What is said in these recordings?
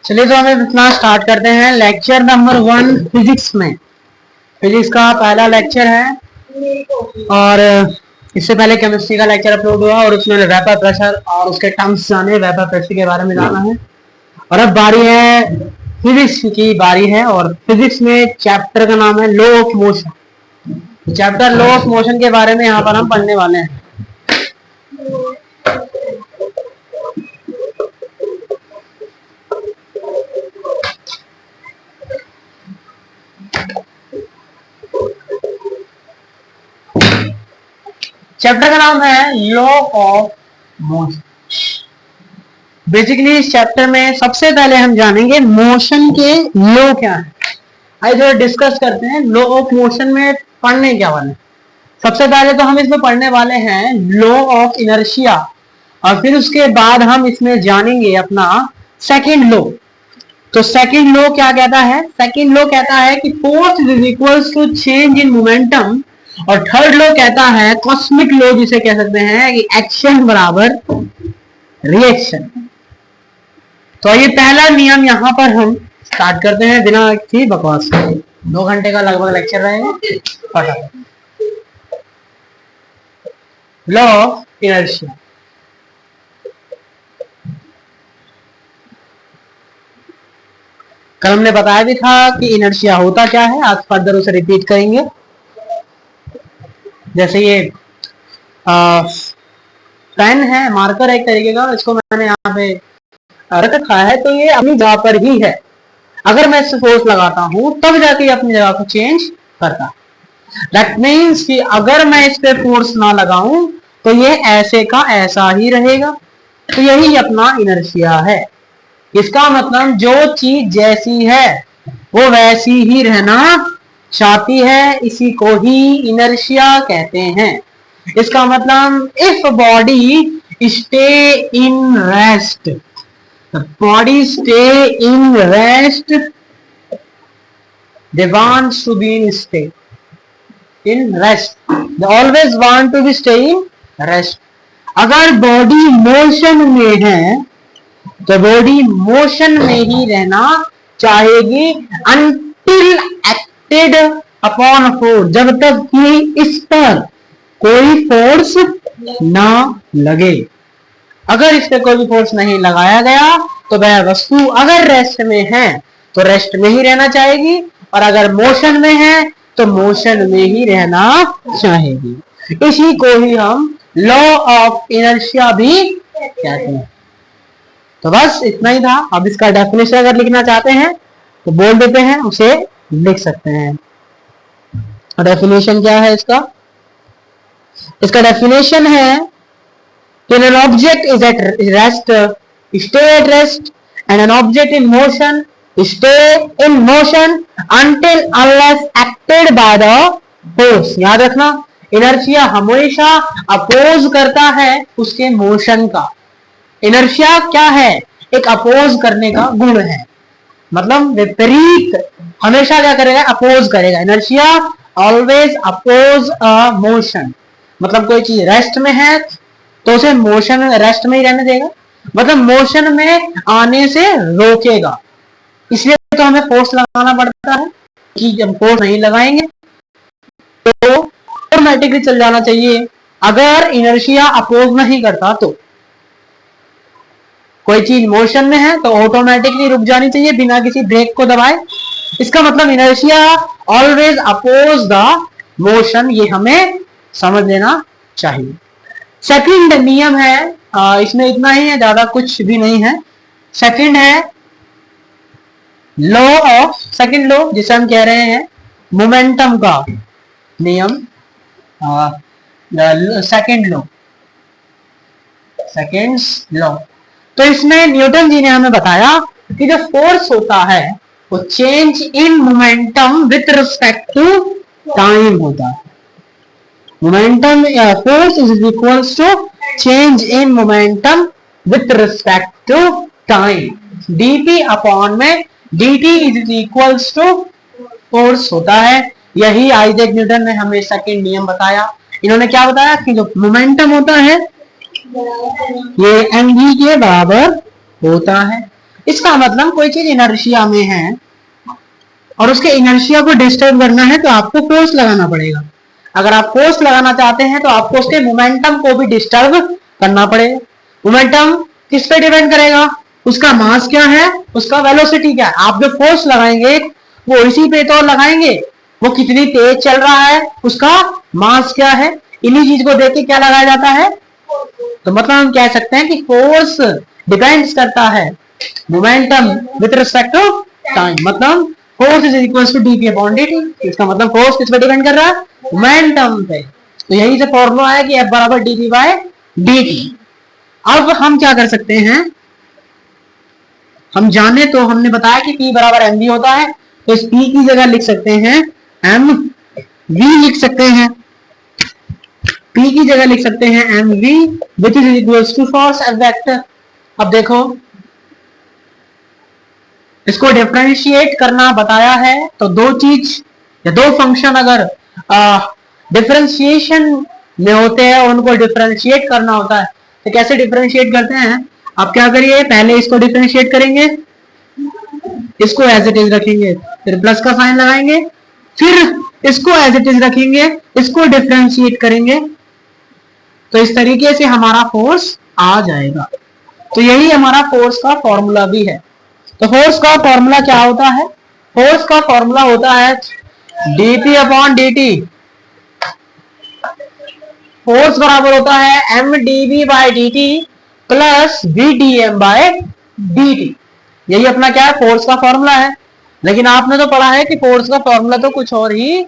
चलिए तो हम इतना स्टार्ट करते हैं लेक्चर नंबर 1 फिजिक्स में। फिजिक्स का पहला लेक्चर है और इससे पहले केमिस्ट्री का लेक्चर अपलोड हुआ और उसमें वेपर प्रेशर और उसके टर्म्स जाने, वेपर प्रेशर के बारे में जाना है। और अब बारी है फिजिक्स की बारी है और फिजिक्स में चैप्टर का नाम है law of motion. Chapter law of motion के बारे में यहाँ पर हम पढ़ने वाले हैं। चैप्टर का नाम है लॉ ऑफ मोशन। बेसिकली इस चैप्टर में सबसे पहले हम जानेंगे मोशन के लॉ क्या है। आइए थोड़ा डिस्कस करते हैं लॉ ऑफ मोशन में पढ़ने क्या वाले। सबसे पहले तो हम इसमें पढ़ने वाले हैं लॉ ऑफ इनर्शिया और फिर उसके बाद हम इसमें जानेंगे अपना सेकंड लॉ। तो सेकंड लॉ क्या कहता है? सेकंड लॉ कहता है कि force is equals to change in momentum और थर्ड लॉ कहता है कॉस्मिक लॉ जिसे कह सकते हैं कि एक्शन बराबर रिएक्शन। तो ये पहला नियम यहां पर हम स्टार्ट करते हैं बिना किसी बकवास के। 2 घंटे का लगभग लेक्चर रहेगा। Law of inertia. कल हमने बताया भी था कि इनर्शिया होता क्या है, आज फर्दर उसे रिपीट करेंगे। जैसे ये पेन है, मार्कर एक तरीके का, इसको मैंने यहाँ पे रख रखा है तो ये अपनी जगह पर ही है। अगर मैं इससे फोर्स लगाता हूं तब जाके अपनी जगह को चेंज करता। दैट मीन्स कि अगर मैं इस पे फोर्स ना लगाऊं तो ये ऐसे का ऐसा ही रहेगा। तो यही अपना इनर्शिया है। इसका मतलब जो चीज जैसी है वो वैसी ही रहना चाहती है, इसी को ही इनर्शिया कहते हैं। इसका मतलब if body stay in rest, body stay in rest, they want to be in stay in rest, they always want to be stay in rest. अगर बॉडी मोशन में है तो बॉडी मोशन में ही रहना चाहेगी अनटिल एक्टेड अपॉन फोर्स, जब तक कि इस पर कोई फोर्स ना लगे। अगर इस पे कोई भी फोर्स नहीं लगाया गया तो वह वस्तु अगर रेस्ट में है तो रेस्ट में ही रहना चाहेगी और अगर मोशन में है तो मोशन में ही रहना चाहेगी। इसी को ही हम लॉ ऑफ इनर्शिया भी कहते हैं। तो बस इतना ही था। अब इसका डेफिनेशन अगर लिखना चाहते हैं तो बोल देते हैं, उसे लिख सकते हैं। डेफिनेशन क्या है इसका? इसका डेफिनेशन है कि an object is at rest stay at rest and an object in motion stay in motion until unless acted by the force। याद रखना, इनर्शिया हमेशा अपोज करता है उसके मोशन का। इनर्शिया क्या है? एक अपोज करने का गुण है, मतलब विपरीत हमेशा क्या करेगा? अपोज करेगा। Inertia always oppose a motion. मतलब कोई चीज रेस्ट में है तो उसे मोशन रेस्ट में ही रहने देगा, मतलब मोशन में आने से रोकेगा। इसलिए तो हमें फोर्स लगाना पड़ता है कि जब फोर्स नहीं लगाएंगे तो ऑटोमेटिकली चल जाना चाहिए। अगर इनर्शिया अपोज नहीं करता तो कोई चीज मोशन में है तो ऑटोमेटिकली रुक जानी चाहिए बिना किसी ब्रेक को दबाए। इसका मतलब inertia always oppose the motion, ये हमें समझ लेना चाहिए। सेकंड नियम है, इसमें इतना ही है, ज्यादा कुछ भी नहीं है। सेकंड है लॉ ऑफ, सेकंड लॉ जिसे हम कह रहे हैं मोमेंटम का नियम, सेकंड लॉ, सेकंड्स लॉ। तो इसमें न्यूटन जी ने हमें बताया कि जो फोर्स होता है वो change in momentum with respect to time होता है। Momentum force is equals to change in momentum with respect to time. dt upon में dt is equals to force होता है। यही आइजैक न्यूटन ने हमें सेकंड नियम बताया। इन्होंने क्या बताया कि जो मोमेंटम होता है ये mv के बराबर होता है। इसका मतलब कोई चीज इनर्शिया में है और उसके इनर्शिया को डिस्टर्ब करना है तो आपको फोर्स लगाना पड़ेगा। अगर आप फोर्स लगाना चाहते हैं तो आपको उसके मोमेंटम को भी डिस्टर्ब करना पड़ेगा। मोमेंटम किस पे डिपेंड करेगा? उसका मास क्या है, उसका वेलोसिटी क्या है। आप जो फोर्स लगाएंगे वो इसी पे तो लगाएंगे, वो कितनी तेज चल रहा है, उसका मास क्या है, इन्हीं चीज को देख के क्या लगाया जाता है। तो मतलब हम कह सकते हैं कि फोर्स डिपेंड्स करता है momentum with respect to time. मतलब force is equal to D P upon D T. इसका मतलब फोर्स किस पे डिपेंड कर रहा है? मोमेंटम पे। तो यही से फॉर्मूला है कि एफ बराबर d p by d t. अब हम क्या कर सकते हैं, हम जाने तो हमने बताया कि P बराबर एम वी होता है, तो इस P की जगह लिख सकते हैं एम वी लिख सकते हैं। P की जगह लिख सकते हैं m v which is equal to force f vector. अब देखो इसको डिफरेंशिएट करना बताया है तो दो चीज या दो फंक्शन अगर डिफरेंशिएशन में होते हैं उनको डिफरेंशिएट करना होता है तो कैसे डिफरेंशिएट करते हैं? आप क्या करिए, पहले इसको डिफरेंशिएट करेंगे, इसको एज इट इज रखेंगे, फिर प्लस का साइन लगाएंगे, फिर इसको एज इट इज रखेंगे, इसको डिफरेंशिएट करेंगे, तो इस तरीके से हमारा फोर्स आ जाएगा। तो यही हमारा फोर्स का फॉर्मूला भी है। तो फोर्स का फॉर्मूला क्या होता है? फोर्स का फॉर्मूला होता है dp अपॉन dt। फोर्स बराबर होता है m dv by dt plus v dm by dt। यही अपना क्या है? फोर्स का फॉर्मूला है। लेकिन आपने तो पढ़ा है कि फोर्स का फॉर्मूला तो कुछ और ही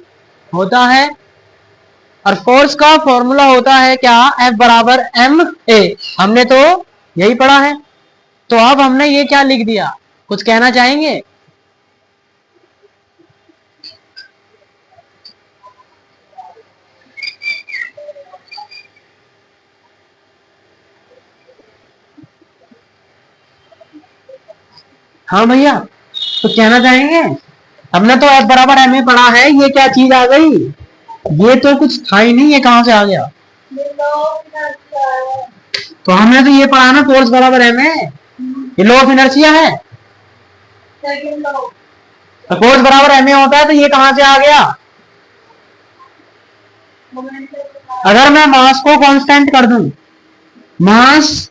होता है, और फोर्स का फॉर्मूला होता है क्या? F बराबर एम ए। हमने तो यही पढ़ा है। तो अब हमने ये क्या लिख दिया, कुछ कहना चाहेंगे? हाँ भैया, तो कहना चाहेंगे? हमने तो F बराबर एम ए पढ़ा है, ये क्या चीज आ गई? ये तो कुछ था ही नहीं, ये कहां से आ गया? तो हमने तो ये पढ़ा ना, फोर्स बराबर एम ए, ये लॉ ऑफ इनर्शिया है। तो फोर्स बराबर एम ए होता है तो ये कहां से आ गया? अगर मैं मास को कांस्टेंट कर दूं, मास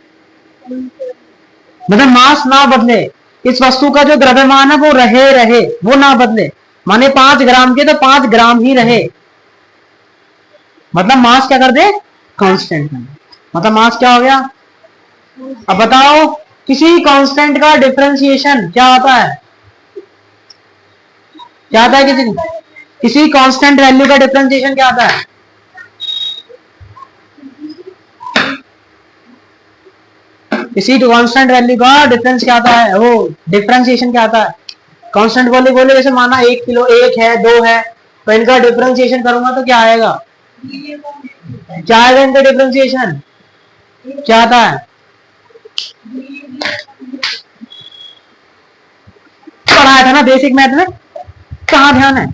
मतलब मास ना बदले, इस वस्तु का जो द्रव्यमान है वो रहे वो ना बदले, माने 5 ग्राम के तो 5 ग्राम ही रहे, मतलब मास क्या कर दे? कांस्टेंट। मतलब मास क्या हो गया? अब बताओ किसी कांस्टेंट का डिफरेंशिएशन क्या होता है? क्या आता है? किसी कांस्टेंट वैल्यू का डिफरेंशिएशन क्या आता है? किसी कांस्टेंट वैल्यू का डिफरेंस क्या आता है? वो डिफरेंशिएशन क्या आता है? कांस्टेंट बोले बोले जैसे माना 1 किलो, 1 है, 2 है, तो इनका डिफरेंशिएशन करूंगा तो क्या आएगा? क्या आएगा इनका डिफरेंशिएशन? क्या आता है? पढ़ाया था ना बेसिक मैथ में, कहां ध्यान है?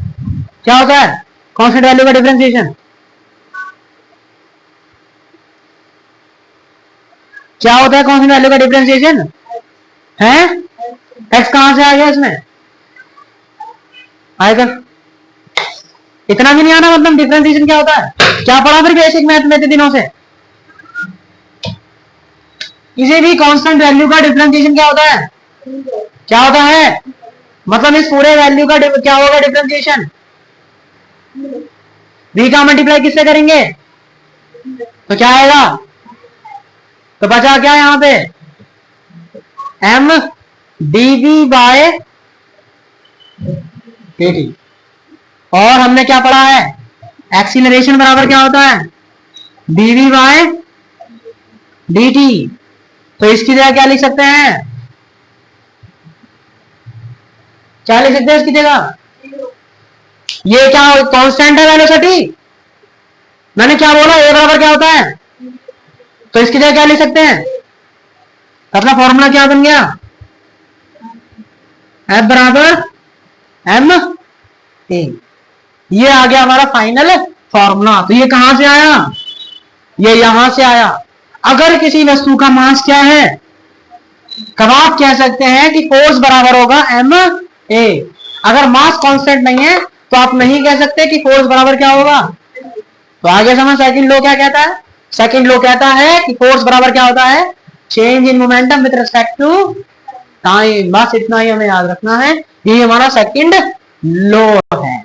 क्या होता है कांस्टेंट वैल्यू का डिफरेंशिएशन? क्या होता है कांस्टेंट वैल्यू का डिफरेंशिएशन? है एक्स कहां से आ गया इसमें? आएगा इतना भी नहीं आना, मतलब डिफरेंशिएशन क्या होता है? क्या पढ़ा फिर बेसिक मैथ में इतने दिनों से? किसी भी कांस्टेंट वैल्यू का डिफरेंशिएशन क्या होता है? क्या होता है? मतलब इस पूरे वैल्यू का क्या होगा डिफरेंशिएशन? v का मल्टीप्लाई किससे करेंगे तो क्या आएगा? तो बचा क्या यहां पे? m dv by dt। और हमने क्या पढ़ा है? एक्सीलरेशन बराबर क्या होता है? dv by dt। तो इसकी जगह क्या लिख सकते हैं? क्या लिख सकते हैं इसकी जगह? ये क्या कांस्टेंट है वेलोसिटी? मैंने क्या बोला? ए बराबर क्या होता है? तो इसकी जगह क्या लिख सकते हैं? अपना फॉर्मूला क्या बन गया? F बराबर एम ए। ये आ गया हमारा फाइनल फॉर्मूला। तो ये कहां से आया? ये यहां से आया। अगर किसी वस्तु का मास क्या है? कब आप कह सकते हैं कि फोर्स बराबर होगा एम ए। अगर मास कांस्टेंट नहीं है तो आप नहीं कह सकते कि फोर्स बराबर क्या होगा। तो आगे समझ, सेकंड लॉ क्या कहता है। सेकंड लॉ कहता है कि फोर्स बराबर क्या होता है, change in momentum with respect to time. बस इतना ही हमें याद रखना है, ये हमारा सेकंड लॉ है।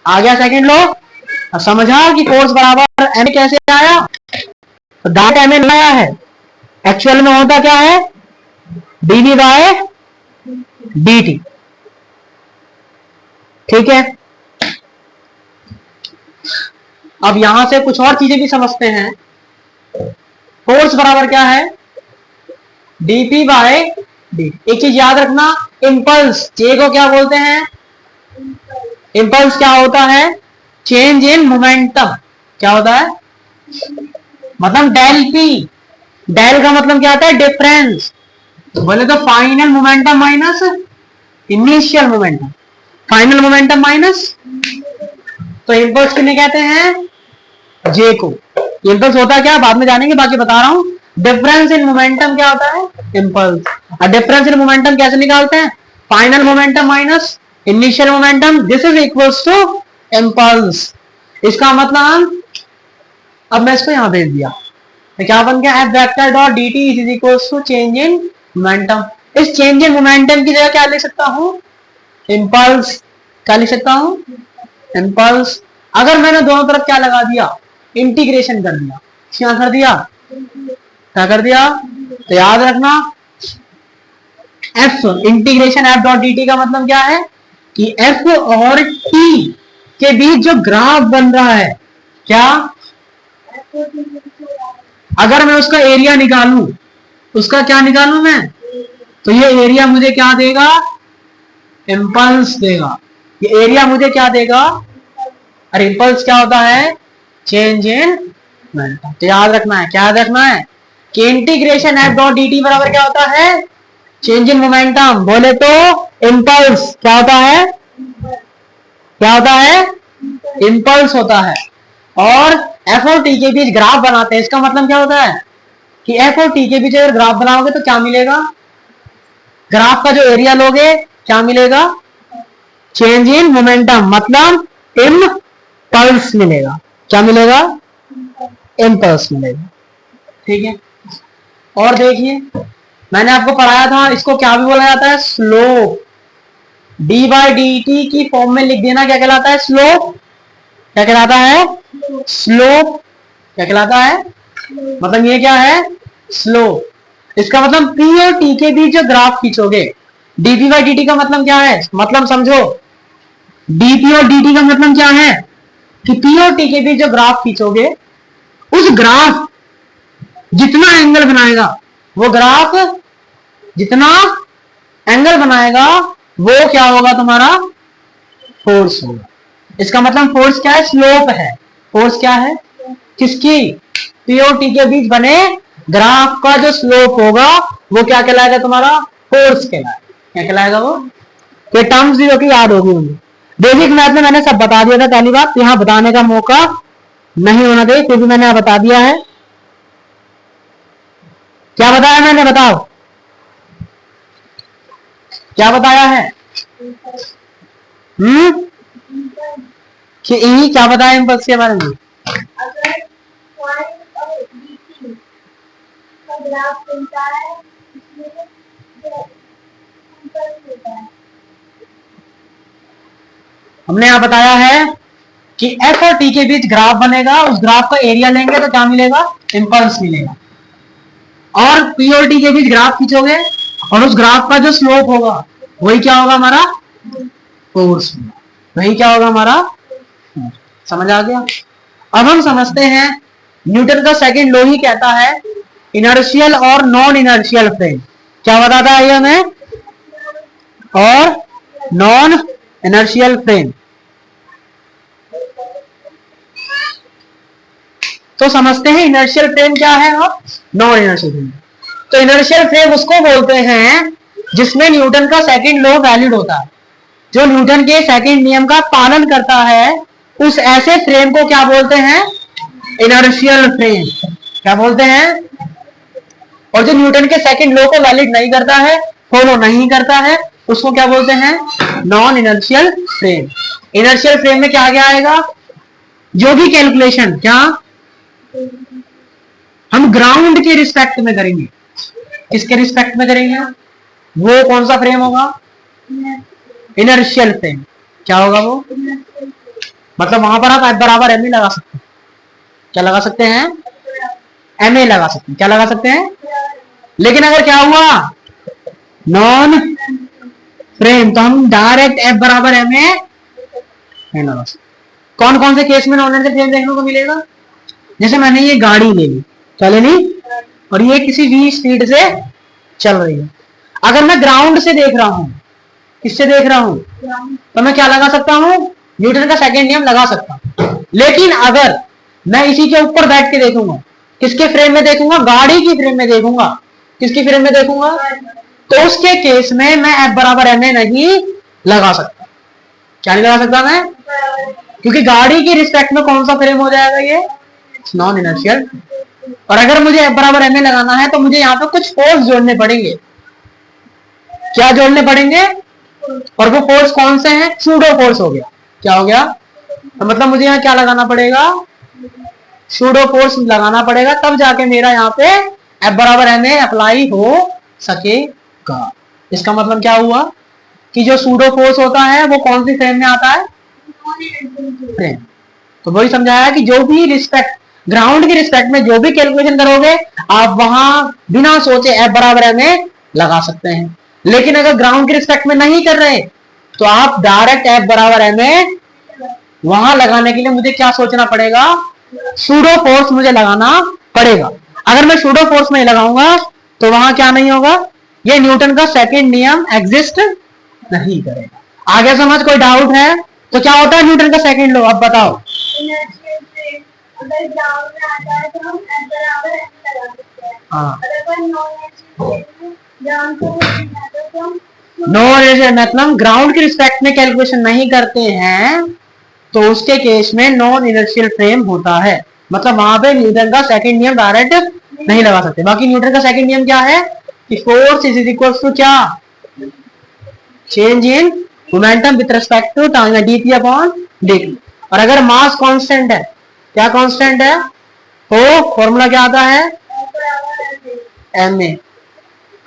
आ गया सेकंड लॉ। समझा कि फोर्स बराबर एम कैसे आया, तो डायरेक्ट एम नहीं आया है, एक्चुअल में होता क्या है डीवी बाय dt। ठीक है, अब यहां से कुछ और चीजें भी समझते हैं। फोर्स बराबर क्या है, dp बाय dt। एक चीज याद रखना, इंपल्स जे को क्या बोलते हैं, इंपल्स क्या होता है, चेंज इन मोमेंटम। क्या होता है, मतलब डेल पी। डेल का मतलब क्या होता है, डिफरेंस। बोले तो final momentum minus initial momentum, final momentum minus. तो इम्पल्स किन्हें कहते हैं, जे को। इम्पल्स होता क्या बाद में जानेंगे, बाकी बता रहा हूं। डिफरेंस इन मोमेंटम क्या होता है, इम्पल्स। और डिफरेंस इन मोमेंटम कैसे निकालते हैं, final momentum minus initial momentum, this is equals to impulse. इसका मतलब, अब मैं इसको यहां भेज दिया तो क्या बन गया, f vector dot dt is equals to change in momentum. इस चेंज इन मोमेंटम की जगह क्या लिख सकता हूं, इम्पल्स। क्या लिख सकता हूं, इम्पल्स। अगर मैंने दोनों तरफ क्या लगा दिया, इंटीग्रेशन कर दिया, क्या कर दिया, क्या कर दिया, तो याद रखना F integration f dot dt का मतलब क्या है कि एफ और टी के बीच जो ग्राफ बन रहा है, क्या, अगर मैं उसका एरिया निकालूं, उसका क्या निकालूं मैं, तो ये एरिया मुझे क्या देगा, इम्पल्स देगा। ये एरिया मुझे क्या देगा, और इम्पल्स क्या होता है, चेंज इन मोमेंटम। तो याद रखना है, क्या याद रखना है कि इंटीग्रेशन एफ डॉट dt बराबर क्या होता है, चेंज इन मोमेंटम। बोले तो इम्पल्स क्या होता है, क्या होता है, इम्पल्स होता है। और एफ और टी के बीच ग्राफ बनाते हैं, इसका मतलब क्या होता है कि एफ और टी के बीच अगर ग्राफ बनाओगे तो क्या मिलेगा, ग्राफ का जो एरिया लोगे क्या मिलेगा, चेंज इन मोमेंटम, मतलब इम्पल्स मिलेगा। क्या मिलेगा, इम्पल्स मिलेगा। ठीक है, और देखिए मैंने आपको पढ़ाया था, इसको क्या भी बोला जाता है, slope. D by D T की फॉर्म में लिख देना क्या कहलाता है, स्लोप। क्या कहलाता है, स्लोप। क्या कहलाता है, मतलब ये क्या है, स्लोप। इसका मतलब पी और टी के बीच जो ग्राफ खींचोगे, डीपी बाई डी टी का मतलब क्या है, मतलब समझो, डीपी और डी टी का मतलब क्या है कि पी और टी के बीच जो ग्राफ खींचोगे, उस ग्राफ जितना एंगल बनाएगा, वो ग्राफ जितना एंगल बनाएगा वो क्या होगा, तुम्हारा फोर्स होगा। इसका मतलब फोर्स क्या है, स्लोप है। फोर्स क्या है, किसकी, पी और टी के बीच बने ग्राफ का जो स्लोप होगा वो क्या कहलाएगा, तुम्हारा फोर्स कहलाएगा। क्या कहलाएगा वो, ये टर्म्स भी होगी, याद होगी मुझे। बेसिक मैथ में मैंने सब बता दिया था, पहली बात यहां बताने का मौका नहीं होना चाहिए, क्योंकि मैंने यहां बता दिया है। क्या बताया मैंने, बताओ क्या बताया है, कि ई क्या बताया इम्पल्स के बारे में, हमने यहां बताया है कि एफ और टी के बीच ग्राफ बनेगा, उस ग्राफ का एरिया लेंगे तो क्या मिलेगा, इम्पल्स मिलेगा। और पी और टी के बीच ग्राफ खींचोगे और उस ग्राफ का जो स्लोप होगा वही क्या होगा, हमारा फोर्स। वही क्या होगा, हमारा, समझ आ गया। अब हम समझते हैं न्यूटन का सेकंड लॉ ही कहता है इनर्शियल और नॉन इनर्शियल फ्रेम। क्या बताता है ये हमें, और नॉन इनर्शियल फ्रेम। तो समझते हैं इनर्शियल फ्रेम क्या है और नॉन इनर्शियल फ्रेम। तो इनर्शियल फ्रेम उसको बोलते हैं जिसमें न्यूटन का सेकंड लॉ वैलिड होता है, जो न्यूटन के सेकंड नियम का पालन करता है, उस ऐसे फ्रेम को क्या बोलते हैं, इनर्शियल फ्रेम। क्या बोलते हैं, और जो न्यूटन के सेकंड लॉ को वैलिड नहीं करता है, फॉलो नहीं करता है, उसको क्या बोलते हैं? Non inertial frame. Inertial frame में क्या क्या आएगा? जो भी कैलकुलेशन क्या हम ग्राउंड के रिस्पेक्ट में करेंगे, किसके रिस्पेक्ट में करेंगे, वो कौन सा फ्रेम होगा? Inertial frame. क्या होगा वो? मतलब वहां पर आप F बराबर एम ए लगा सकते हैं। क्या लगा सकते हैं? एम ए लगा सकते हैं। क्या लगा सकते हैं? लेकिन अगर क्या हुआ नॉन फ्रेम, तो हम डायरेक्ट F बराबर एम ए नहीं लगा सकते। कौन कौन से केस में नॉन इनर्शियल फ्रेम देखने को मिलेगा? जैसे मैंने ये गाड़ी ले ली, चले नहीं, और ये किसी v स्पीड से चल रही है। अगर मैं ग्राउंड से देख रहा हूं, किससे देख रहा हूं, तो मैं क्या लगा सकता हूं? न्यूटन का सेकंड नियम लगा सकता हूं। लेकिन अगर मैं इसी के ऊपर बैठ के देखूंगा, किसके फ्रेम में देखूंगा? गाड़ी की फ्रेम में देखूंगा। किसकी फ्रेम में देखूंगा? तो उसके केस में मैं F बराबर एम ए नहीं लगा सकता। क्या नहीं लगा सकता मैं? क्योंकि गाड़ी की रिस्पेक्ट में कौन सा फ्रेम हो जाएगा? ये नॉन इनर्शियल। और अगर मुझे F बराबर एम ए लगाना है तो मुझे यहाँ पे कुछ फोर्स जोड़ने पड़ेंगे। क्या जोड़ने पड़ेंगे? और वो फोर्स कौन से हैं? सूडो फोर्स हो गया। क्या हो गया? तो मतलब मुझे यहाँ क्या लगाना पड़ेगा? सूडो फोर्स लगाना पड़ेगा, तब जाके मेरा यहाँ पे F बराबर एम ए अप्लाई हो सकेगा। इसका मतलब क्या हुआ कि जो सूडो फोर्स होता है वो कौन सी फ्रेम में आता है? फ्रेम। तो वही समझाया कि जो भी रिस्पेक्ट, ग्राउंड के रिस्पेक्ट में जो भी कैलकुलेशन करोगे आप वहां बिना सोचे F बराबर एम ए लगा सकते हैं। लेकिन अगर ग्राउंड के रिस्पेक्ट में नहीं कर रहे तो आप डायरेक्ट F बराबर एम ए वहां लगाने के लिए मुझे क्या सोचना पड़ेगा? सूडो फोर्स मुझे लगाना पड़ेगा। अगर मैं सूडो फोर्स में लगाऊंगा तो वहां क्या नहीं होगा? ये न्यूटन का सेकंड नियम एग्जिस्ट नहीं करेगा। आगे समझ? कोई डाउट है तो क्या होता है न्यूटन का सेकंड लॉ? अब बताओ। अगर ग्राउंड में आता है तो हम F बराबर एम लगा सकते हैं। हाँ, अगर नो मतलब ग्राउंड के रिस्पेक्ट में कैलकुलेशन नहीं करते हैं तो उसके केस में नॉन इनर्शियल फ्रेम होता है। मतलब वहां पे न्यूटन का सेकंड नियम डायरेक्ट नहीं लगा सकते। बाकी न्यूटन का सेकंड नियम क्या है कि फोर्स इज इक्वल टू क्या? Change in momentum with respect to time, dp upon dt। और अगर मास कांस्टेंट है, क्या कांस्टेंट है? तो फॉर्मूला क्या आता है? M a.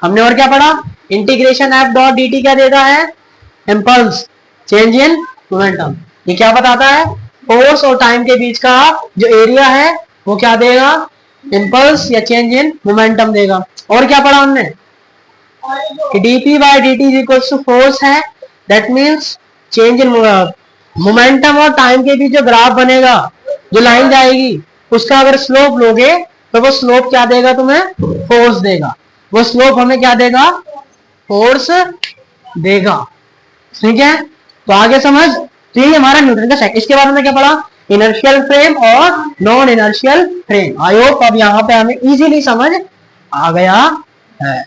हमने और क्या पढ़ा? Integration f dot d t क्या देता है? Impulse change in momentum. ये क्या बताता है? फोर्स और टाइम के बीच का जो एरिया है वो क्या देगा? इम्पल्स या चेंज इन मोमेंटम देगा। और क्या पढ़ा हमने? कि dp by dt is equals to force है, that means change in momentum और टाइम के बीच जो ग्राफ बनेगा, जो लाइन जाएगी, उसका अगर स्लोप लोगे तो वो स्लोप क्या देगा तुम्हें? फोर्स देगा। वो स्लोप हमें क्या देगा? फोर्स देगा। ठीक है, तो आगे समझ। तो ये हमारा न्यूटन का सेकंड। इसके बाद में क्या पढ़ा? इनर्शियल फ्रेम और non inertial frame. I hope अब यहाँ पे हमें इजीली समझ आ गया है।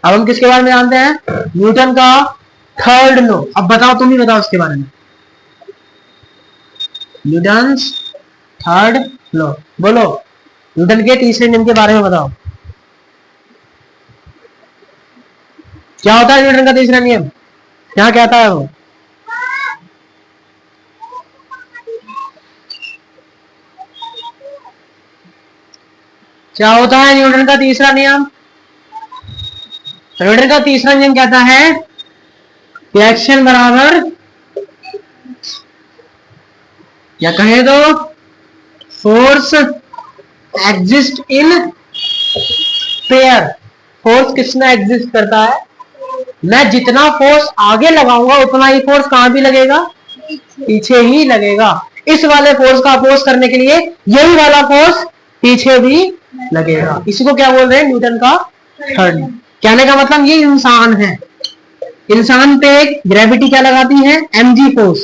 अब हम किसके बारे में जानते हैं? न्यूटन का थर्ड लॉ। अब बताओ, तुम ही बताओ इसके बारे में। न्यूटन थर्ड लॉ, बोलो। न्यूटन के तीसरे नियम के बारे में बताओ। क्या होता है न्यूटन का तीसरा नियम? क्या कहता है वो? क्या होता है न्यूटन का तीसरा नियम? न्यूटन का तीसरा नियम कहता है एक्शन बराबर, या कहे तो force exist in pair. Force किसमें एग्जिस्ट करता है? मैं जितना फोर्स आगे लगाऊंगा उतना ही फोर्स कहां भी लगेगा? पीछे ही लगेगा। इस वाले फोर्स का अपोज करने के लिए यही वाला फोर्स पीछे भी लगेगा। इसी को क्या बोल रहे हैं? न्यूटन का थर्ड। कहने का मतलब ये इंसान है, इंसान पे ग्रेविटी क्या लगाती है? mg force.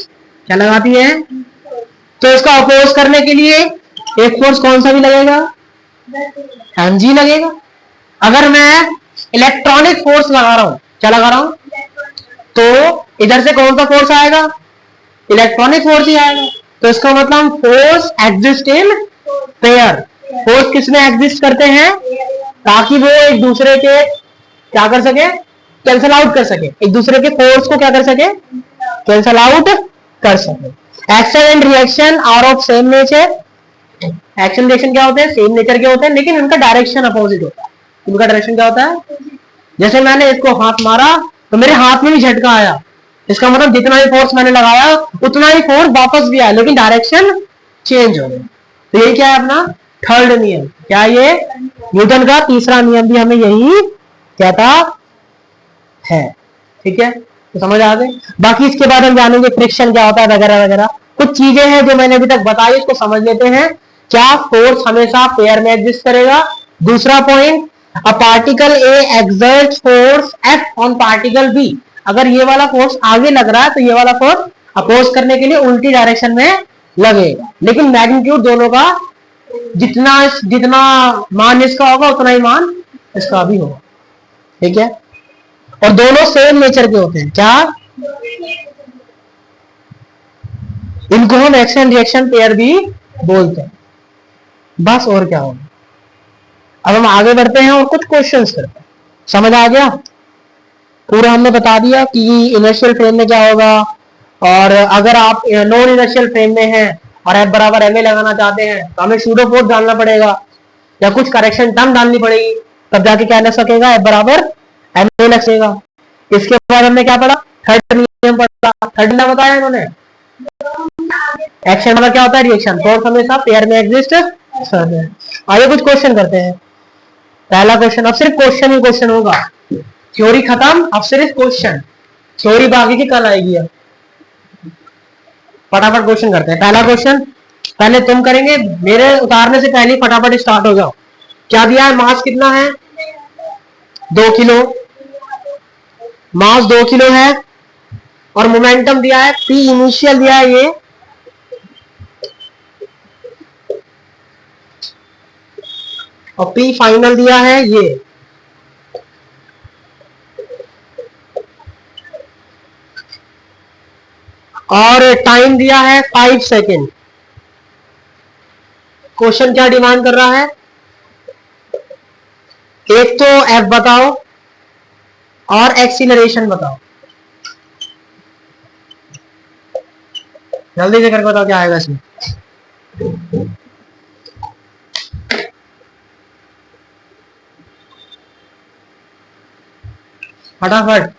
क्या लगाती है? तो इसका अपोज करने के लिए एक फोर्स कौन सा भी लगेगा? mg लगेगा। अगर मैं इलेक्ट्रॉनिक फोर्स लगा रहा हूं, क्या लगा रहा हूं? तो इधर से कौन सा फोर्स आएगा? इलेक्ट्रॉनिक फोर्स ही आएगा। तो इसका मतलब force exist in pair. Force किसमें एग्जिस्ट करते हैं? ताकि वो एक दूसरे के क्या कर सके, कैंसल आउट कर सके, एक दूसरे के फोर्स को क्या कर सके, कैंसल आउट कर सके। Action and reaction are of same nature. Action reaction क्या होते हैं, सेम नेचर के होते हैं, लेकिन उनका डायरेक्शन अपोजिट होता है। उनका डायरेक्शन क्या होता है, जैसे मैंने इसको हाथ मारा तो मेरे हाथ में भी झटका आया, इसका मतलब जितना ही फोर्स मैंने लगाया उतना ही फोर्स वापस भी आया, लेकिन डायरेक्शन चेंज हो गया। तो ये क्या है अपना थर्ड नियम, क्या ये न्यूटन का तीसरा नियम भी हमें यही कहता है। ठीक है, तो समझ आ गए। बाकी इसके बाद हम जानेंगे फ्रिक्शन क्या होता है वगैरह वगैरह, कुछ चीजें हैं जो मैंने अभी तक बताई, इसको समझ लेते हैं। क्या फोर्स हमेशा पेयर में एग्जिस्ट करेगा। दूसरा point, a particle A exert force F on particle B. अगर ये वाला फोर्स आगे लग रहा है तो ये वाला फोर्स अपोज करने के लिए उल्टी डायरेक्शन में लगेगा, लेकिन मैग्नीट्यूड दोनों का जितना जितना मान इसका होगा उतना ही मान इसका भी होगा। ठीक है, और दोनों सेम नेचर के होते हैं। क्या, इनको हम एक्शन रिएक्शन पेयर भी बोलते हैं। बस और क्या होगा। अब हम आगे बढ़ते हैं और कुछ क्वेश्चंस करते हैं। समझ आ गया, पूरा हमने बता दिया कि इनर्शियल फ्रेम में क्या होगा, और अगर आप नॉन इनर्शियल फ्रेम में हैं और एफ बराबर एम ए लगाना चाहते हैं तो हमें सूडो फोर्स डालना पड़ेगा या कुछ करेक्शन टर्म डालनी पड़ेगी, तब जाके क्या लग सकेगा, एफ बराबर एम ए लग सकेगा। इसके बाद हमने क्या पढ़ा, थर्ड नियम पढ़ा। थर्ड नियम बताया इन्होंने, एक्शन मतलब क्या होता है, रिएक्शन। फोर्स हमेशा पेयर में एग्जिस्ट। आइए कुछ क्वेश्चन करते हैं। पहला क्वेश्चन, अब सिर्फ क्वेश्चन ही क्वेश्चन होगा, थ्योरी खत्म, अब सिर्फ क्वेश्चन, थ्योरी बाकी की कल आएगी। अब फटाफट क्वेश्चन करते हैं। पहला क्वेश्चन पहले तुम करेंगे, मेरे उतारने से पहले फटाफट स्टार्ट हो जाओ। क्या दिया है, मास कितना है, 2 किलो, मास 2 किलो है, और मोमेंटम दिया है पी इनिशियल दिया है ये, और पी फाइनल दिया है ये। और टाइम दिया है 5 सेकेंड। क्वेश्चन क्या डिमांड कर रहा है, एक तो एफ बताओ और एक्सीलरेशन बताओ। जल्दी से करके बताओ क्या आएगा इसमें। फटाफट।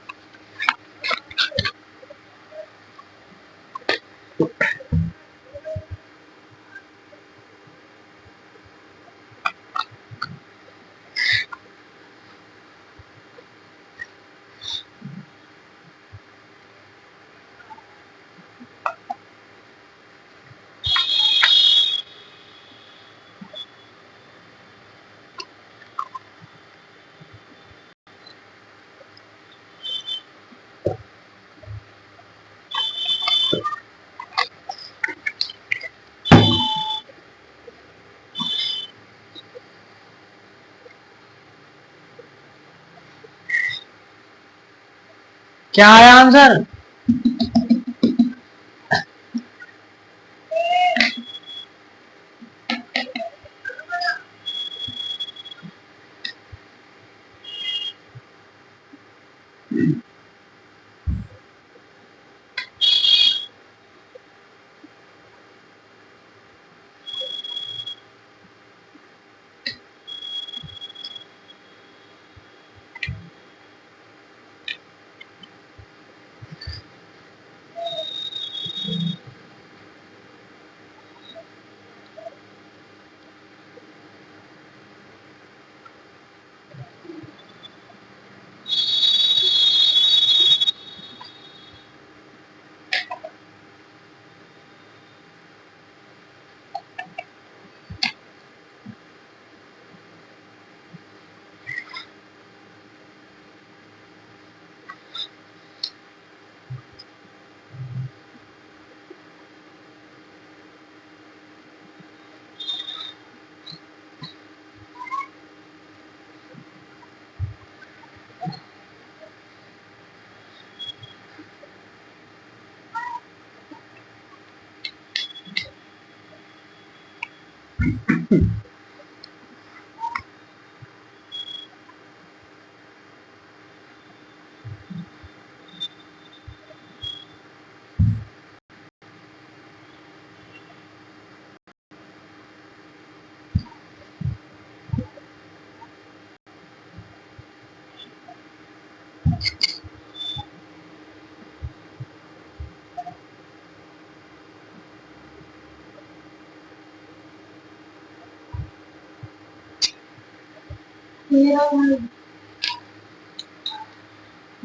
क्या आया आंसर,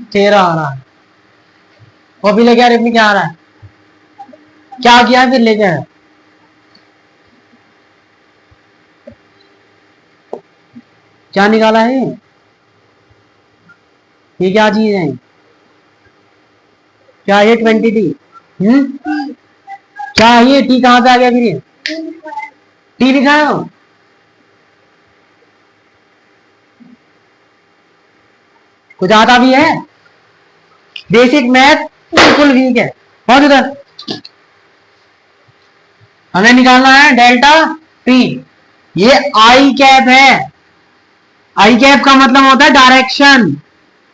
13 आ रहा है। और फिर लेके आ रहे क्या आ रहा है, क्या किया है फिर लेके आए? क्या निकाला है ये क्या चीज है? क्या ये 20 टी? क्या ये टी कहां पे आ गया फिर? ये टी लिखा है वो? कुछ आता भी है? बेसिक मैथ बिल्कुल वीक है। बहुत उधर हमें निकालना है डेल्टा पी। ये आई कैप है। आई कैप का मतलब होता है डायरेक्शन,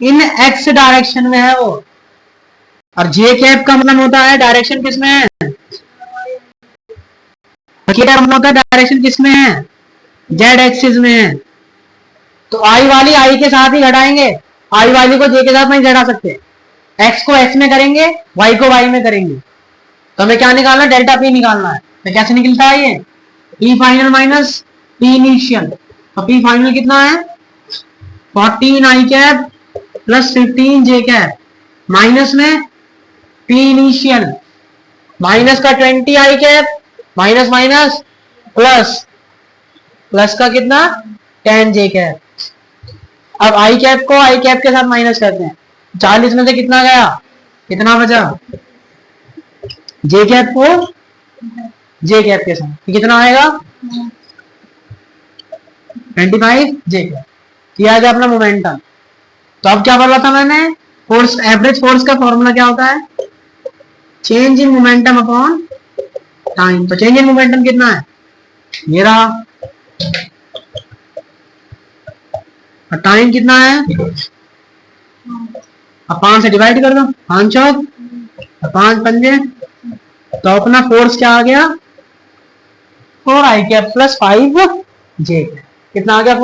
इन एक्स डायरेक्शन में है वो। और जे कैप का मतलब होता है डायरेक्शन किसमें है, मतलब होता है डायरेक्शन किसमें है, जेड एक्सिस में है। तो आई वाली आई के साथ ही घटाएंगे, आई वाली को जे के साथ नहीं घटा सकते। एक्स को एक्स में करेंगे, वाई को वाई में करेंगे। तो हमें क्या निकालना है, डेल्टा पी निकालना है। तो कैसे निकलता है ये, P final minus P initial. तो पी फाइनल कितना है, 14 I cap plus 15 J cap minus में पी इनिशियल माइनस का 20 I cap minus minus plus plus का कितना 10 जे कैप। अब आई कैप को आई कैप के साथ माइनस करते हैं, 40 में से कितना गया, कितना बचा, जे कैप को जे कैप के साथ कितना आएगा 25 जे कैप। किया गया अपना मोमेंटम। तो अब क्या बोला था मैंने, फोर्स, एवरेज फोर्स का फॉर्मूला क्या होता है, change in momentum upon time. तो चेंज इन मोमेंटम कितना है, ये रहा, और टाइम कितना है, अब 5 से डिवाइड कर दो, 5 चौक 5 पंजे। तो अपना फोर्स क्या आ गया, 4 आई कैप प्लस 5 जे। कितना आ गया,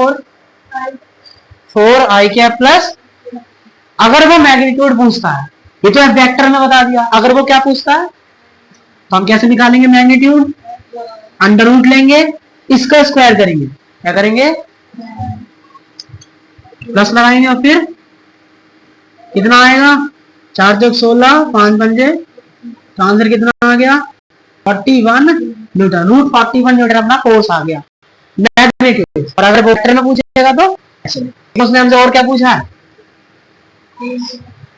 4 आई कैप प्लस, अगर वो मैग्नीट्यूड पूछता है, ये तो वेक्टर में बता दिया, अगर वो क्या पूछता है तो हम कैसे निकालेंगे मैग्नीट्यूड, अंडर रूट लेंगे, इसका स्क्वायर करेंगे, क्या करेंगे प्लस लगाएंगे, और फिर कितना आएगा 4 चौक 16 5 पंजे। तो आंसर कितना आ गया 41 न्यूटन, रूट 41 न्यूटन अपना फोर्स आ गया मैग्नीट्यूड। और अगर वेक्टर में पूछेगा तो उसने हमसे और क्या पूछा है,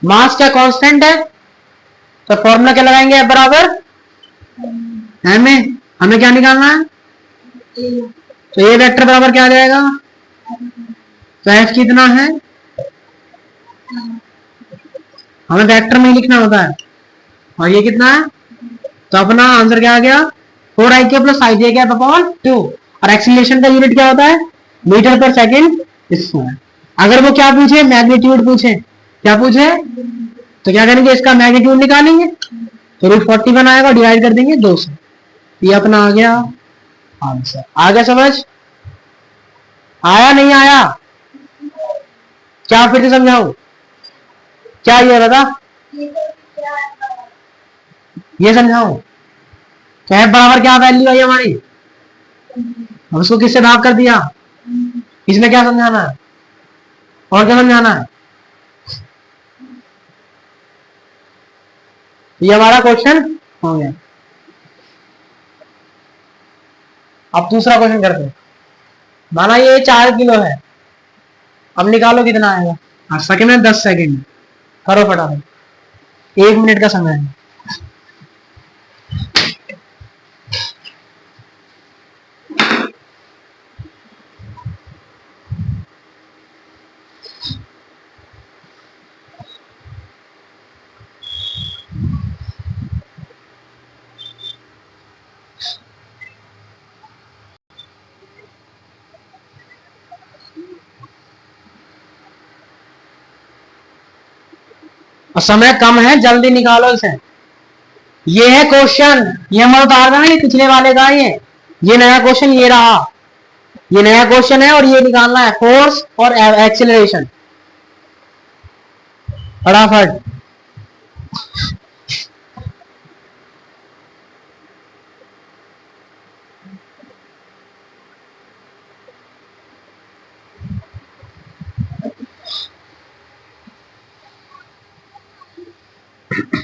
मास क्या कांस्टेंट है। तो फॉर्मूला क्या लगाएंगे, F बराबर में हमें क्या निकालना है, तो ये वेक्टर बराबर क्या आ जाएगा, तो F कितना है, हमें वेक्टर में लिखना होता है, और ये कितना है, तो अपना आंसर क्या आ गया 4 आई के प्लस आई जे कैप अपॉन 2। और एक्सीलरेशन का यूनिट क्या होता है, मीटर पर सेकेंड स्क्वायर। अगर वो क्या पूछे, मैग्नीट्यूड पूछे, क्या पूछे, तो क्या करेंगे, इसका मैग्नीट्यूड निकालेंगे, तो रूट 41 आएगा, डिवाइड कर देंगे 2 से। ये अपना आ गया आंसर। आ गया समझ, आया नहीं आया, क्या फिर से समझाऊं, क्या ये बता, ये समझाऊं, तो F बराबर क्या वैल्यू आई हमारी, अब उसको किससे भाग कर दिया, इसमें क्या समझाना है, और क्या समझाना है, ये हमारा क्वेश्चन हो गया। अब दूसरा क्वेश्चन करते हैं। माना ये 4 किलो है, अब निकालो कितना आएगा, हाँ सेकंड में 10 सेकंड, करो फटाफट, 1 मिनट का समय है। और समय कम है, जल्दी निकालो इसे। ये है क्वेश्चन, ये हमारा उतार रहा है, ये पिछले वाले का ये नया क्वेश्चन ये रहा, ये नया क्वेश्चन है, और ये निकालना है फोर्स और एक्सीलरेशन फटाफट।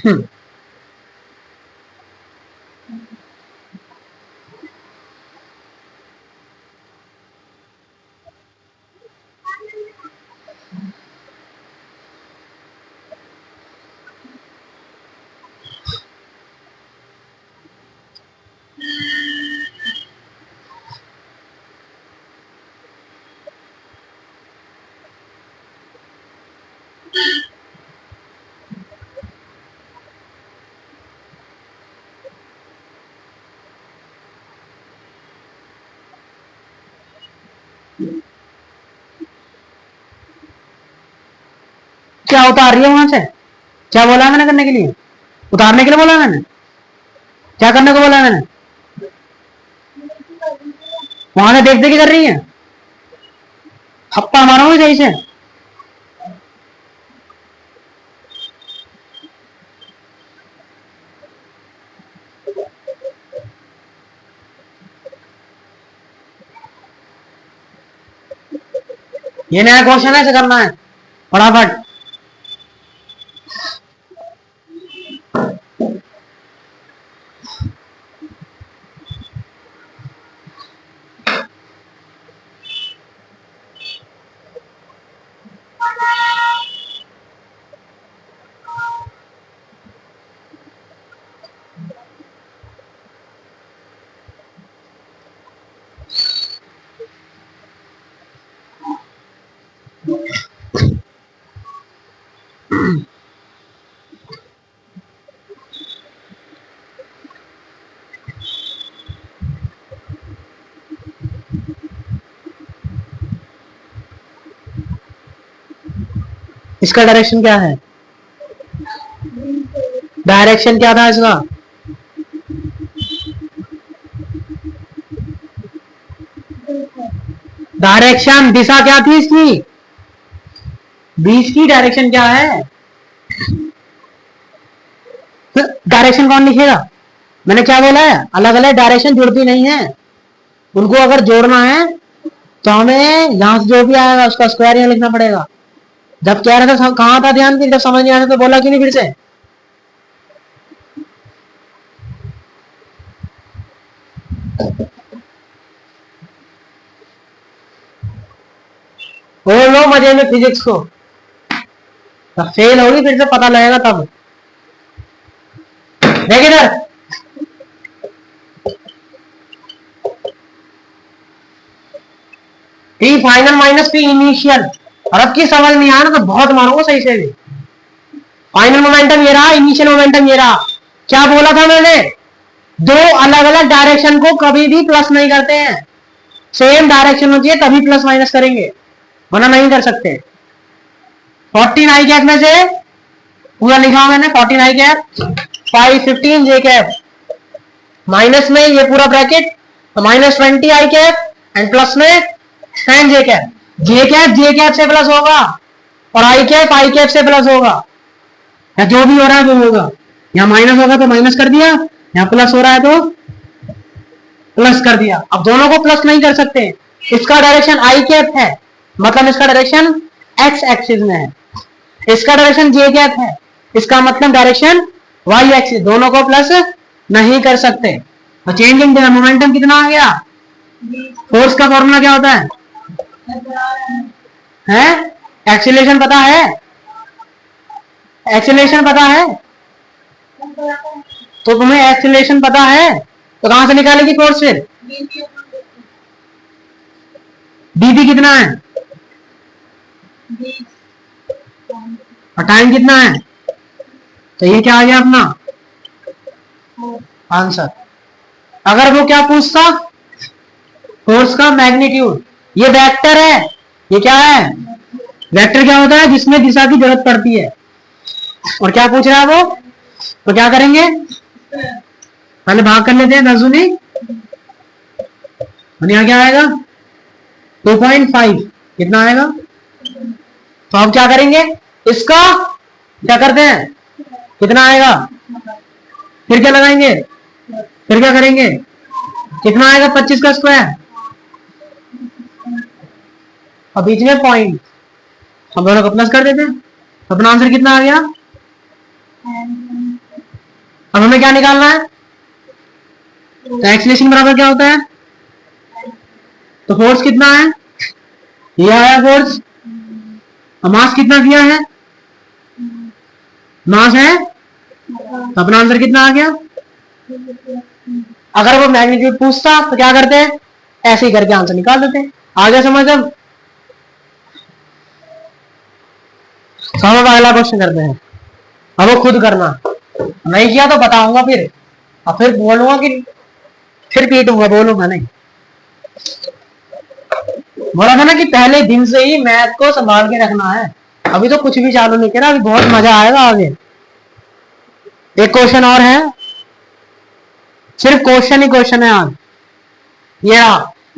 क्या उतार रही है वहां से? क्या बोला है मैंने करने के लिए? उतारने के लिए बोला मैंने? क्या करने को बोला है मैंने? वहां से देख देख के कर रही है। हप्पा मारूंगी सही से। ये नया क्वेश्चन है, ऐसे करना है फटाफट। इसका डायरेक्शन क्या है? डायरेक्शन क्या था इसका? डायरेक्शन, दिशा क्या थी इसकी? बीच की डायरेक्शन क्या है? डायरेक्शन कौन लिखेगा? मैंने क्या बोला है? अलग अलग डायरेक्शन जुड़ती नहीं है, उनको अगर जोड़ना है तो हमें यहां से जो भी आएगा उसका स्क्वायर यहाँ लिखना पड़ेगा। जब कह रहे थे कहां था ध्यान की, जब समझ नहीं आया तो बोला क्यों नहीं फिर से? बोल लो मजे में फिजिक्स को, तब फेल होगी फिर से पता लगेगा तब। देख इधर, T final minus P initial. और अब की समझ नहीं आया ना तो बहुत मारूंगा सही से भी। फाइनल मोमेंटम ये रहा, इनिशियल मोमेंटम ये रहा। क्या बोला था मैंने? दो अलग अलग डायरेक्शन को कभी भी प्लस नहीं करते हैं, सेम डायरेक्शन होती है तभी प्लस माइनस करेंगे, वरना नहीं कर सकते। 14 आई कैप में से पूरा लिखा मैंने, 14 I cap 515 J cap, minus में ये पूरा ब्रैकेट तो -20 आई कैप एंड प्लस में 10 जे कैप। जे कैप से प्लस होगा और आई कैप से प्लस होगा, या जो भी हो रहा है वो होगा। यहाँ माइनस होगा तो माइनस कर दिया, यहाँ प्लस हो रहा है तो प्लस कर दिया। अब दोनों को प्लस नहीं कर सकते, इसका डायरेक्शन आई कैप है मतलब इसका डायरेक्शन एक्स एक्सिस में है, इसका डायरेक्शन जे कैप है इसका मतलब डायरेक्शन वाई एक्सिस, दोनों को प्लस नहीं कर सकते। तो चेंज इन मोमेंटम कितना आ गया? फोर्स का फॉर्मूला क्या होता है? एक्सीलरेशन पता है? एक्सीलरेशन पता है? तो तुम्हें एक्सीलरेशन पता है तो कहां से निकालेगी फोर्स फिर? डीपी कितना है और टाइम कितना है? तो ये क्या आ गया अपना आंसर। अगर वो क्या पूछता, फोर्स का मैग्नीट्यूड, ये वेक्टर है, ये क्या है? वेक्टर क्या होता है? जिसमें दिशा की जरूरत पड़ती है। और क्या पूछ रहा है वो? तो क्या करेंगे, पहले भाग कर लेते हैं 10 दूनी, और यहाँ क्या आएगा 2.5, कितना आएगा? तो हम क्या करेंगे, इसका क्या करते हैं, कितना आएगा, फिर क्या लगाएंगे, फिर क्या करेंगे, कितना आएगा 25 का स्क्वायर और बीच में पॉइंट, हम दोनों को प्लस कर देते हैं। अपना आंसर कितना आ गया? अब हमें क्या निकालना है, तो एक्सीलरेशन बराबर क्या होता है, तो फोर्स कितना है, ये आया फोर्स, मास कितना दिया है, मास है, तो अपना आंसर कितना आ गया। अगर वो मैग्नीट्यूड पूछता तो क्या करते हैं, ऐसे ही करके आंसर निकाल देते हैं। आ गया समझ। अब अगला क्वेश्चन करते हैं। अब वो खुद करना, नहीं किया तो बताऊंगा फिर, और फिर बोलूंगा कि फिर पीटूंगा, बोलूंगा नहीं। बोला था ना कि पहले दिन से ही मैथ को संभाल के रखना है, अभी तो कुछ भी चालू नहीं किया, अभी बहुत मजा आएगा आगे। एक क्वेश्चन और है, सिर्फ क्वेश्चन ही क्वेश्चन है आज।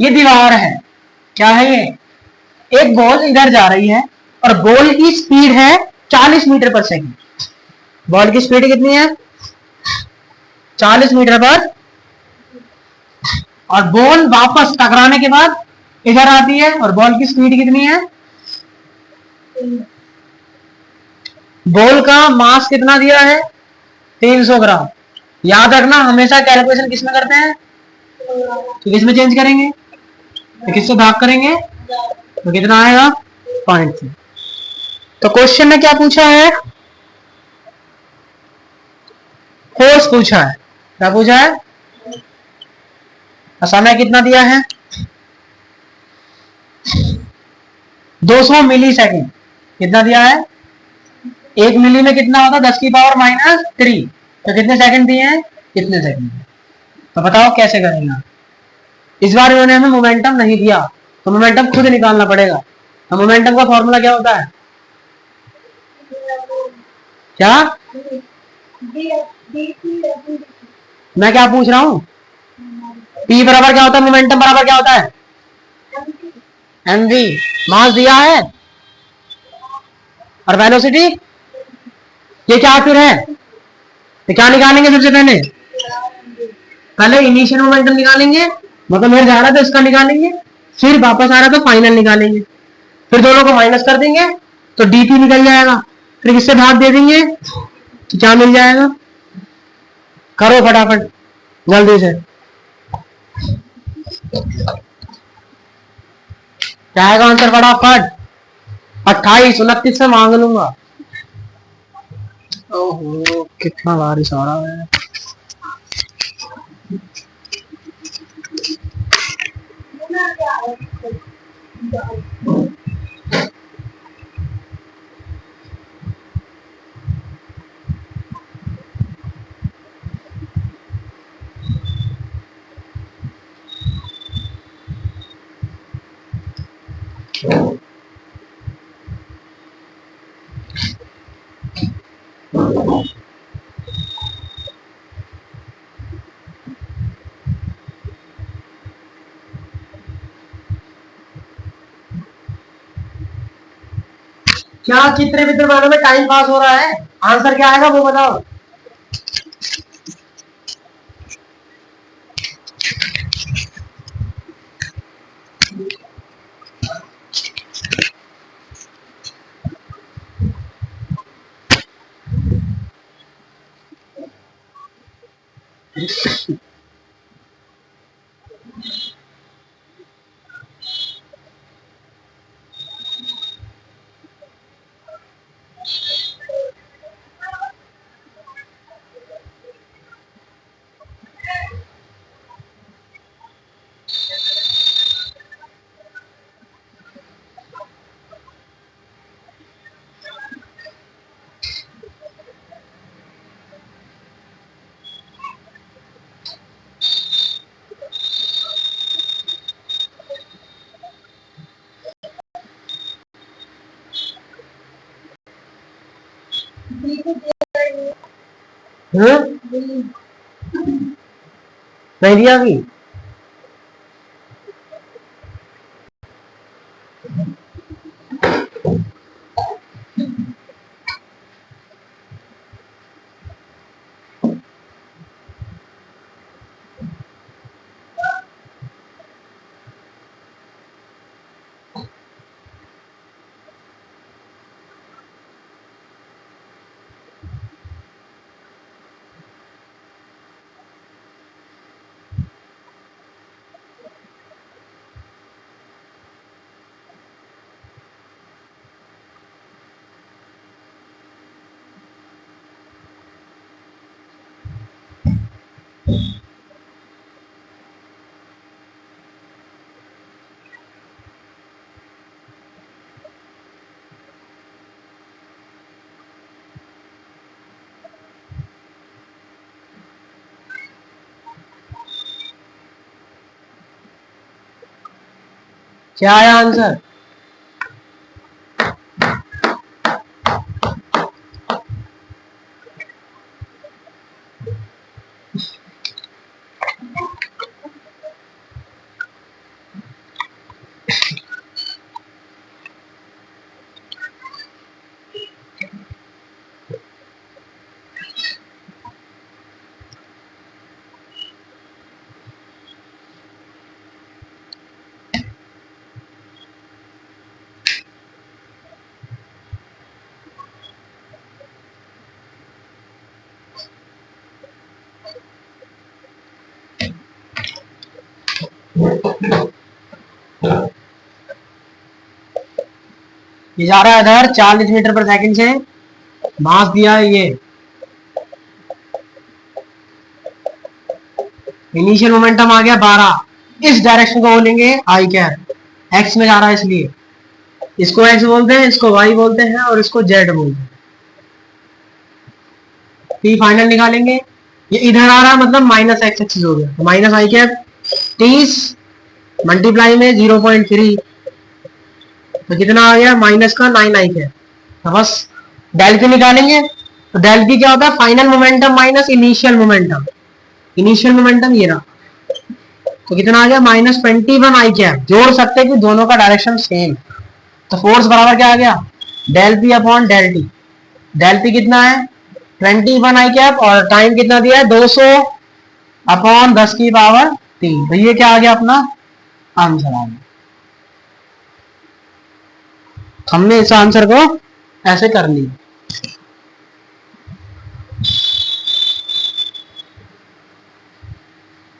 ये दीवार है, क्या है ये, एक बॉल इधर जा रही है और बॉल की स्पीड है 40 मीटर पर सेकंड। बॉल की स्पीड कितनी है, 40 मीटर पर, और बॉल वापस टकराने के बाद इधर आती है और बॉल की स्पीड कितनी है, बॉल का मास कितना दिया है, 300 ग्राम। याद रखना हमेशा कैलकुलेशन किसमें करते हैं, तो किसमें चेंज करेंगे, तो किससे भाग करेंगे, तो कितना आएगा, पॉइंट से। तो क्वेश्चन में क्या पूछा है, फोर्स पूछा है, क्या पूछा है, समय कितना दिया है, 200 मिली सेकेंड। कितना दिया है, एक मिली में कितना होता है, 10⁻³ तो कितने सेकंड दिए हैं, कितने सेकंड। तो बताओ कैसे करेंगे। इस बार उन्होंने हमें मोमेंटम नहीं दिया, तो मोमेंटम खुद निकालना पड़ेगा। तो मोमेंटम का फॉर्मूला क्या होता है, क्या, मैं क्या पूछ रहा हूँ, पी बराबर क्या होता है, मोमेंटम बराबर क्या होता है, एमवी। मास दिया है और वेलोसिटी, ये क्या फिर है, तो क्या निकालेंगे सबसे पहले, पहले इनिशियल मोमेंटम निकालेंगे, मतलब मेरे जा रहा था इसका निकालेंगे, फिर वापस आ रहा था फाइनल निकालेंगे, फिर दोनों को माइनस कर देंगे तो डीपी निकल जाएगा, फिर किससे भाग दे देंगे तो क्या मिल जाएगा। करो फटाफट जल्दी से, क्या आएगा आंसर फटाफट, 28 29 से मांग लूंगा। ओहो कितना बारिश आ रहा है। क्या चित्र वित्र बनाने में टाइम पास हो रहा है, आंसर क्या आएगा वो बताओ। नहीं दिया अभी, क्या आया आंसर? ये जा रहा है इधर 40 मीटर पर सेकंड से, मास दिया है ये, इनिशियल मोमेंटम आ गया 12, इस डायरेक्शन को बोलेंगे आई कैप, एक्स में जा रहा है इसलिए इसको एक्स बोलते हैं, इसको वाई बोलते हैं और इसको जेड बोलते हैं। टी फाइनल निकालेंगे, ये इधर आ रहा है मतलब माइनस एक्स एक्सिस हो गया, तो माइनस आई कैप 30 मल्टीप्लाई में 0.3, तो कितना आ गया माइनस का 9 आई कैप। तो बस डेल पी निकालेंगे, तो डेल पी क्या होता है? Final momentum minus initial momentum, initial momentum ये रहा, तो कितना आ गया -21 आई कैप। जोड़ सकते हैं कि दोनों का डायरेक्शन सेम, तो फोर्स बराबर क्या आ गया? Del p upon del t. Del p कितना है? 21 आई कैप, और टाइम कितना दिया है? 200 अपॉन 10 की पावर 3। तो ये क्या आ गया अपना आंसर आ गया। हमने इस आंसर को ऐसे कर लिया।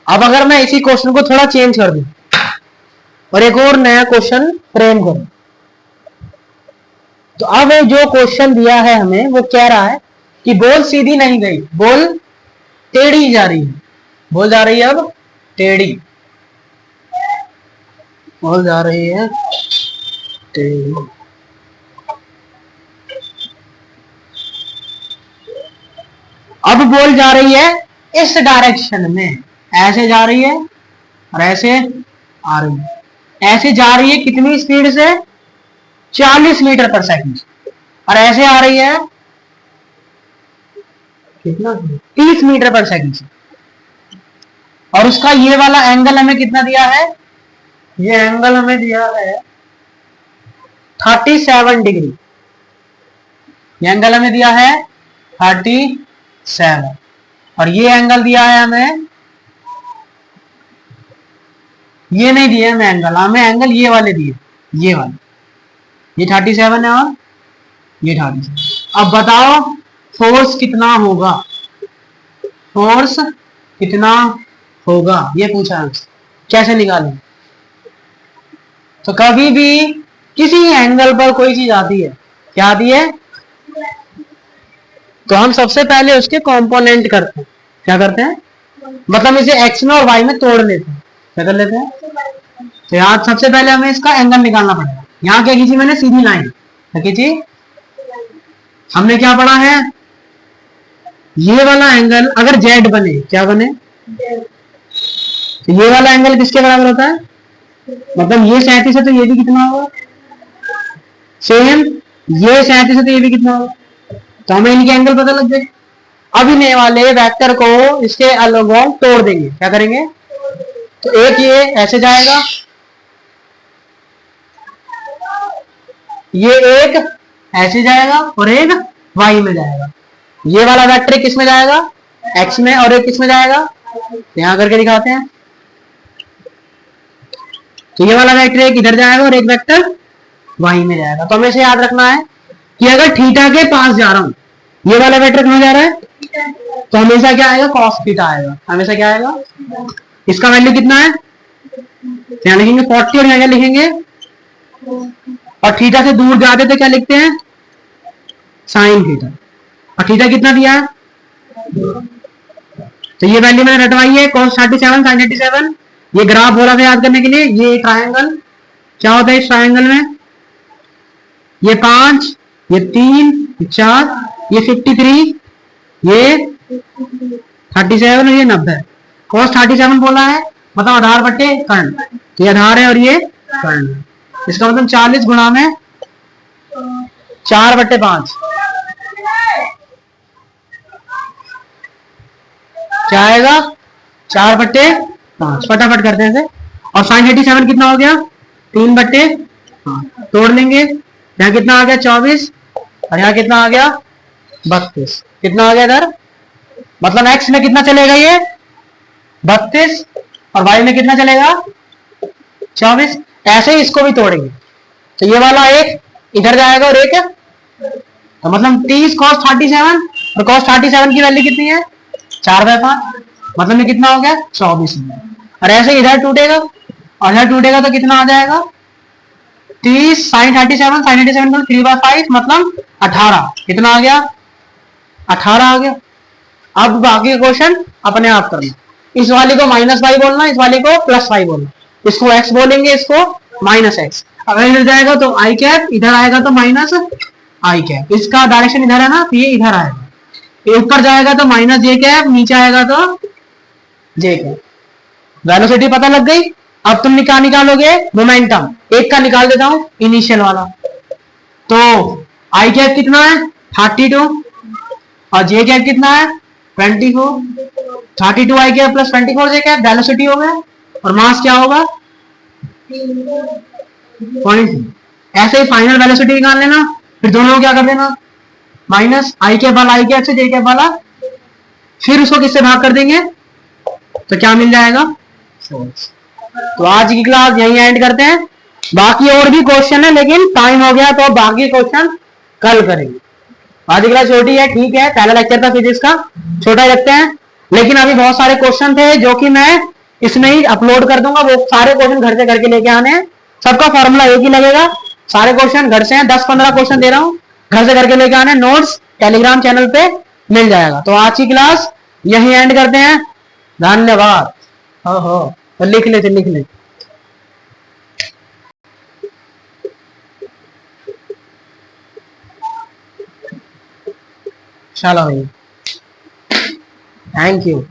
अब अगर मैं इसी क्वेश्चन को थोड़ा चेंज कर दूं और एक और नया क्वेश्चन फ्रेम करूं, तो अब जो क्वेश्चन दिया है हमें वो कह रहा है कि बॉल सीधी नहीं गई, बॉल टेढ़ी जा रही है, बॉल जा रही है अब टेढ़ी, बॉल जा रही है टेढ़ी। अब बॉल जा रही है इस डायरेक्शन में, ऐसे जा रही है और ऐसे आ रही है, ऐसे जा रही है कितनी स्पीड से? 40 मीटर पर सेकंड, और ऐसे आ रही है कितना? 30 मीटर पर सेकंड से, और उसका ये वाला एंगल हमें कितना दिया है? ये एंगल हमें दिया है 37 डिग्री, ये एंगल हमें दिया है 37, और ये एंगल दिया है हमें, ये नहीं दिए हमें एंगल, हमें एंगल ये वाले दिए, ये वाले, ये 37 है और ये 37। अब बताओ फोर्स कितना होगा, फोर्स कितना होगा ये पूछा है, कैसे निकालें? तो कभी भी किसी एंगल पर कोई चीज आती है, क्या आती है? तो हम सबसे पहले उसके कंपोनेंट करते हैं, क्या करते हैं? मतलब इसे एक्स में और वाई में तोड़ लेते हैं, क्या कर लेते हैं? तो यहाँ सबसे पहले हमें इसका एंगल निकालना पड़ेगा। यहाँ क्या खींची मैंने? सीधी लाइन, क्या खींची? हमने क्या पढ़ा है? ये वाला एंगल अगर जेड बने, क्या बने? तो ये वाला एंगल किसके बराबर होता है? मतलब ये 37 है तो ये भी कितना होगा? सेम। ये 37 है तो ये भी कितना होगा? तो हमें इनके एंगल पता लग जाए। अब इन्हें वाले वेक्टर को इसके अलग तोड़ देंगे, क्या करेंगे? तो एक ये ऐसे जाएगा, ये एक ऐसे जाएगा और एक वाई में जाएगा। ये वाला वेक्टर किस में जाएगा? एक्स में, और एक किस में जाएगा? यहां करके दिखाते हैं। तो ये वाला वेक्टर एक इधर जाएगा और एक वेक्टर वाई में जाएगा। तो हमें से याद रखना है कि अगर थीटा के पास जा रहा हूं, ये वाला वेक्टर कहां जा रहा है? तो हमेशा क्या आएगा? कॉस थीटा आएगा, हमेशा क्या आएगा? इसका वैल्यू कितना है? यहाँ लिखेंगे 40 और यहाँ क्या लिखेंगे? और थीटा से दूर जाते तो क्या लिखते हैं? Sine theta. और थीटा कितना दिया है? तो ये वैल्यू मैंने रटवाई है, cos 37 sin 37। ये ग्राफ बोला था याद करने के लिए। ये ट्रायंगल क्या होता है? इस ट्रायंगल में ये 5, ये 3, ये 4, ये 53, ये 37 और ये 90। cos 37 बोला है मतलब आधार बटे कर्ण, ये आधार है और ये करना। इसका मतलब 40 गुणा में 4/5 क्या आएगा? 4/5। फटाफट करते हैं इसे। और साइन 87 कितना हो गया? 3/5। तोड़ लेंगे। यहाँ कितना आ गया? 24। और यहाँ कितना आ गया? 32। कितना आ गया इधर? मतलब एक्स में कितना चलेगा? ये 32। और वाई में कितना चलेगा? 24। ऐसे ही इसको भी तोड़ेंगे। तो ये वाला एक इधर जाएगा और एक है, तो मतलब 30 cos 37। और cos 37 की वैल्यू कितनी है? 4/5। मतलब ये कितना हो गया? 24। और ऐसे इधर टूटेगा और इधर टूटेगा तो कितना आ जाएगा? 30 sin 37 sin 37 को 3/5 मतलब 18। कितना आ गया? 18 आ गया। अब बाकी क्वेश्चन अपने आप करना। इस वाले को -y बोलना, इस वाले को +y बोलना। इसको x बोलेंगे, इसको -x। अगर इधर जाएगा तो i कैप, इधर आएगा तो -i कैप। इसका डायरेक्शन इधर है ना, तो ये इधर आएगा। ये ऊपर जाएगा तो -j कैप, नीचे आएगा तो j कैप। वेलोसिटी पता लग गई। अब तुम क्या निकालोगे? मोमेंटम। एक का निकाल देता हूं, इनिशियल वाला। तो i कैप कितना है? 32। और j कैप कितना है? 24। 32 i cap plus 24 j cap velocity हो गया। और मास क्या होगा? 0.3। ऐसे ही फाइनल वेलोसिटी निकाल लेना। फिर दोनों को क्या कर देना? माइनस आई कैप वाला आई कैप से, जे कैप वाला, फिर उसको किससे भाग कर देंगे तो क्या मिल जाएगा? तो आज की क्लास यहीं एंड करते हैं। बाकी और भी क्वेश्चन है, लेकिन टाइम हो गया तो बाकी क्वेश्चन कल करेंगे। आज की क्लास छोटी है, ठीक है, पहला लेक्चर था फिजिक्स का, छोटा ही रखते हैं। लेकिन अभी बहुत सारे क्वेश्चन थे जो कि मैं इसमें ही अपलोड कर दूंगा। वो सारे क्वेश्चन घर से करके लेके आने हैं। सबका फॉर्मूला एक ही लगेगा। सारे क्वेश्चन घर से हैं, 10-15 क्वेश्चन दे रहा हूँ, घर से करके लेके आने। नोट्स टेलीग्राम चैनल पे मिल जाएगा। तो आज की क्लास यही एंड करते हैं। धन्यवाद। हो तो लिख ले। चलो भाई, थैंक यू।